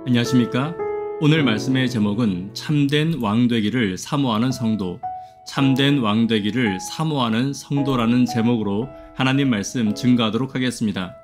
안녕하십니까? 오늘 말씀의 제목은 참된 왕되기를 사모하는 성도, 참된 왕되기를 사모하는 성도라는 제목으로 하나님 말씀 증거하도록 하겠습니다.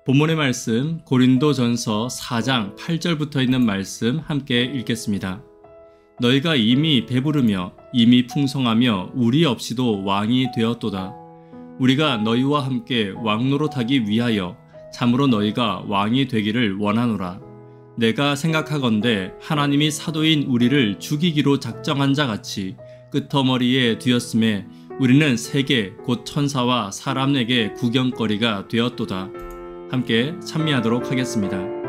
본문의 말씀 고린도전서 4장 8절부터 있는 말씀 함께 읽겠습니다. 너희가 이미 배부르며 이미 풍성하며 우리 없이도 왕이 되었도다. 우리가 너희와 함께 왕노릇하기 위하여 참으로 너희가 왕이 되기를 원하노라. 내가 생각하건대 하나님이 사도인 우리를 죽이기로 작정한 자 같이 끄터머리에 뒤었음에 우리는 세계 곧 천사와 사람에게 구경거리가 되었도다. 함께 찬미하도록 하겠습니다.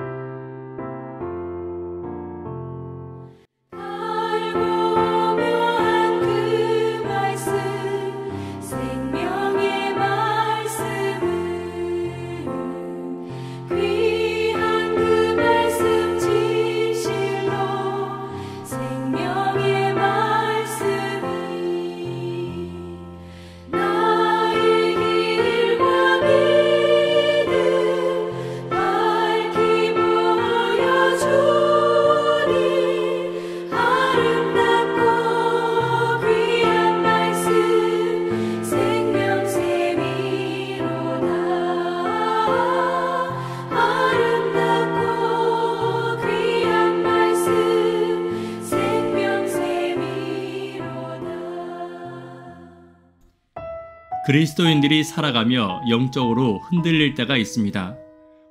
그리스도인들이 살아가며 영적으로 흔들릴 때가 있습니다.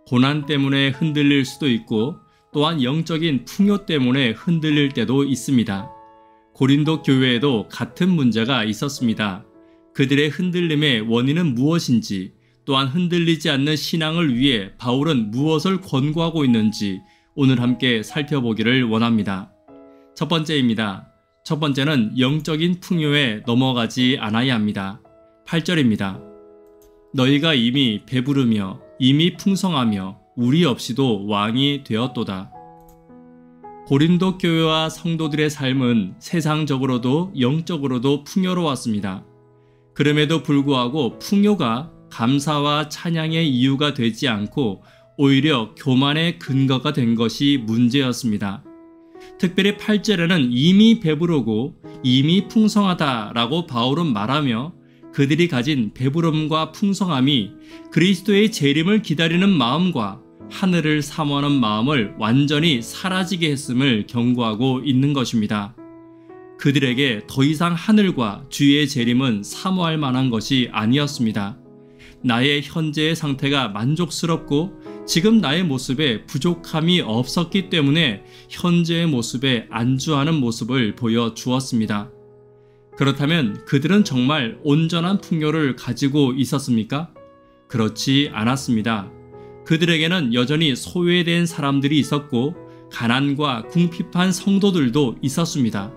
고난 때문에 흔들릴 수도 있고 또한 영적인 풍요 때문에 흔들릴 때도 있습니다. 고린도 교회에도 같은 문제가 있었습니다. 그들의 흔들림의 원인은 무엇인지, 또한 흔들리지 않는 신앙을 위해 바울은 무엇을 권고하고 있는지 오늘 함께 살펴보기를 원합니다. 첫 번째입니다. 첫 번째는 영적인 풍요에 넘어가지 않아야 합니다. 8절입니다. 너희가 이미 배부르며 이미 풍성하며 우리 없이도 왕이 되었도다. 고린도 교회와 성도들의 삶은 세상적으로도 영적으로도 풍요로웠습니다. 그럼에도 불구하고 풍요가 감사와 찬양의 이유가 되지 않고 오히려 교만의 근거가 된 것이 문제였습니다. 특별히 8절에는 이미 배부르고 이미 풍성하다라고 바울은 말하며 그들이 가진 배부름과 풍성함이 그리스도의 재림을 기다리는 마음과 하늘을 사모하는 마음을 완전히 사라지게 했음을 경고하고 있는 것입니다. 그들에게 더 이상 하늘과 주의 재림은 사모할 만한 것이 아니었습니다. 나의 현재의 상태가 만족스럽고 지금 나의 모습에 부족함이 없었기 때문에 현재의 모습에 안주하는 모습을 보여주었습니다. 그렇다면 그들은 정말 온전한 풍요를 가지고 있었습니까? 그렇지 않았습니다. 그들에게는 여전히 소외된 사람들이 있었고 가난과 궁핍한 성도들도 있었습니다.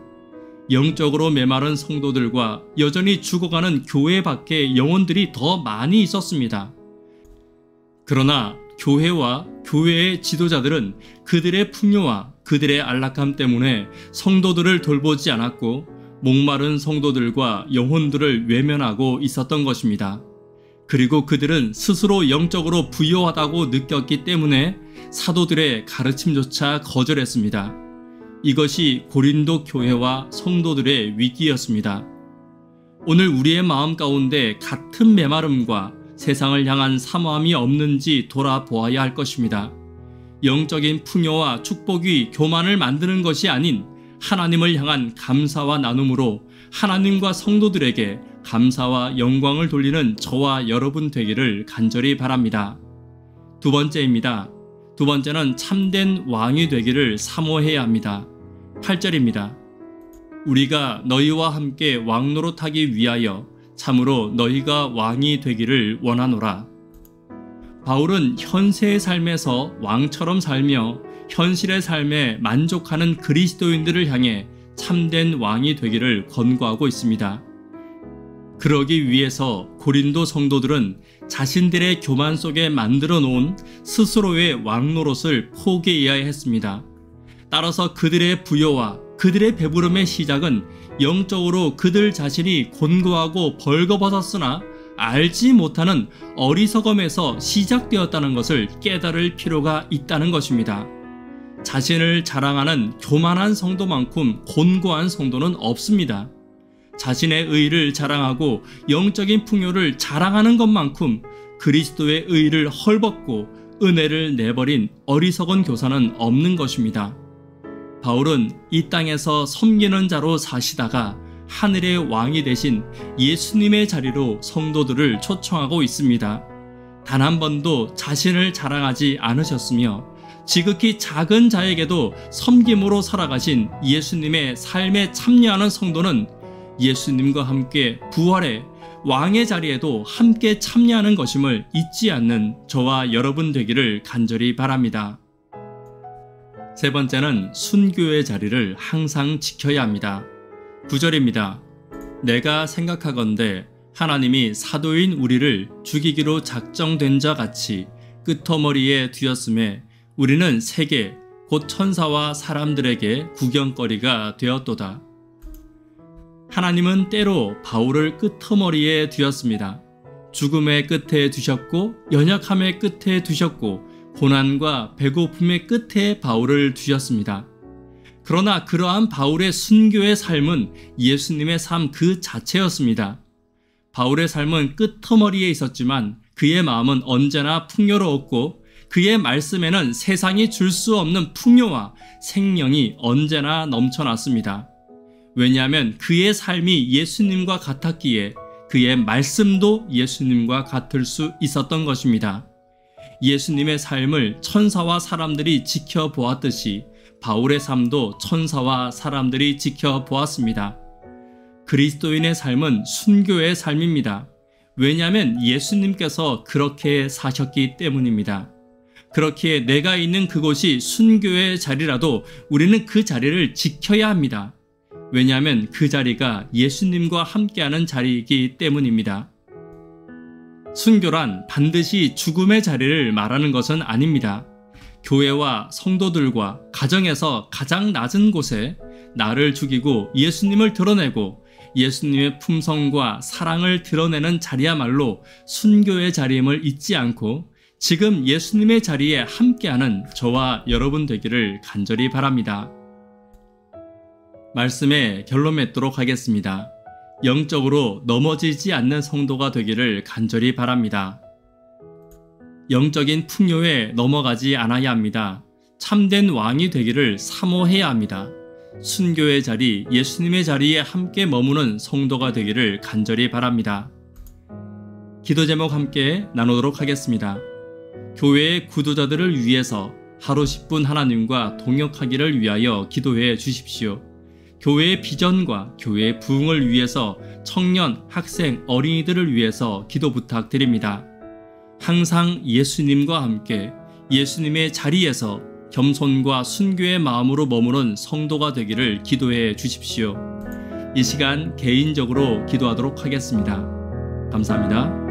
영적으로 메마른 성도들과 여전히 죽어가는 교회 밖의 영혼들이 더 많이 있었습니다. 그러나 교회와 교회의 지도자들은 그들의 풍요와 그들의 안락함 때문에 성도들을 돌보지 않았고 목마른 성도들과 영혼들을 외면하고 있었던 것입니다. 그리고 그들은 스스로 영적으로 부유하다고 느꼈기 때문에 사도들의 가르침조차 거절했습니다. 이것이 고린도 교회와 성도들의 위기였습니다. 오늘 우리의 마음 가운데 같은 메마름과 세상을 향한 사모함이 없는지 돌아보아야 할 것입니다. 영적인 풍요와 축복이 교만을 만드는 것이 아닌 하나님을 향한 감사와 나눔으로 하나님과 성도들에게 감사와 영광을 돌리는 저와 여러분 되기를 간절히 바랍니다. 두 번째입니다. 두 번째는 참된 왕이 되기를 사모해야 합니다. 8절입니다. 우리가 너희와 함께 왕노릇하기 위하여 참으로 너희가 왕이 되기를 원하노라. 바울은 현세의 삶에서 왕처럼 살며 현실의 삶에 만족하는 그리스도인들을 향해 참된 왕이 되기를 권고하고 있습니다. 그러기 위해서 고린도 성도들은 자신들의 교만 속에 만들어 놓은 스스로의 왕노릇을 포기해야 했습니다. 따라서 그들의 부여와 그들의 배부름의 시작은 영적으로 그들 자신이 곤고하고 벌거벗었으나 알지 못하는 어리석음에서 시작되었다는 것을 깨달을 필요가 있다는 것입니다. 자신을 자랑하는 교만한 성도만큼 곤고한 성도는 없습니다. 자신의 의를 자랑하고 영적인 풍요를 자랑하는 것만큼 그리스도의 의를 헐벗고 은혜를 내버린 어리석은 교사는 없는 것입니다. 바울은 이 땅에서 섬기는 자로 사시다가 하늘의 왕이 되신 예수님의 자리로 성도들을 초청하고 있습니다. 단 한 번도 자신을 자랑하지 않으셨으며 지극히 작은 자에게도 섬김으로 살아가신 예수님의 삶에 참여하는 성도는 예수님과 함께 부활의 왕의 자리에도 함께 참여하는 것임을 잊지 않는 저와 여러분 되기를 간절히 바랍니다. 세 번째는 순교의 자리를 항상 지켜야 합니다. 9절입니다. 내가 생각하건대 하나님이 사도인 우리를 죽이기로 작정된 자 같이 끄터머리에 두었음에 우리는 세계 곧 천사와 사람들에게 구경거리가 되었도다. 하나님은 때로 바울을 끄터머리에 두었습니다. 죽음의 끝에 두셨고 연약함의 끝에 두셨고 고난과 배고픔의 끝에 바울을 두셨습니다. 그러나 그러한 바울의 순교의 삶은 예수님의 삶 그 자체였습니다. 바울의 삶은 끄터머리에 있었지만 그의 마음은 언제나 풍요로웠고 그의 말씀에는 세상이 줄 수 없는 풍요와 생명이 언제나 넘쳐났습니다. 왜냐하면 그의 삶이 예수님과 같았기에 그의 말씀도 예수님과 같을 수 있었던 것입니다. 예수님의 삶을 천사와 사람들이 지켜보았듯이 바울의 삶도 천사와 사람들이 지켜보았습니다. 그리스도인의 삶은 순교의 삶입니다. 왜냐하면 예수님께서 그렇게 사셨기 때문입니다. 그렇기에 내가 있는 그곳이 순교의 자리라도 우리는 그 자리를 지켜야 합니다. 왜냐하면 그 자리가 예수님과 함께하는 자리이기 때문입니다. 순교란 반드시 죽음의 자리를 말하는 것은 아닙니다. 교회와 성도들과 가정에서 가장 낮은 곳에 나를 죽이고 예수님을 드러내고 예수님의 품성과 사랑을 드러내는 자리야말로 순교의 자리임을 잊지 않고 지금 예수님의 자리에 함께하는 저와 여러분 되기를 간절히 바랍니다. 말씀에 결론 맺도록 하겠습니다. 영적으로 넘어지지 않는 성도가 되기를 간절히 바랍니다. 영적인 풍요에 넘어가지 않아야 합니다. 참된 왕이 되기를 사모해야 합니다. 순교의 자리, 예수님의 자리에 함께 머무는 성도가 되기를 간절히 바랍니다. 기도 제목 함께 나누도록 하겠습니다. 교회의 구도자들을 위해서 하루 10분 하나님과 동역하기를 위하여 기도해 주십시오. 교회의 비전과 교회의 부흥을 위해서 청년, 학생, 어린이들을 위해서 기도 부탁드립니다. 항상 예수님과 함께 예수님의 자리에서 겸손과 순교의 마음으로 머무는 성도가 되기를 기도해 주십시오. 이 시간 개인적으로 기도하도록 하겠습니다. 감사합니다.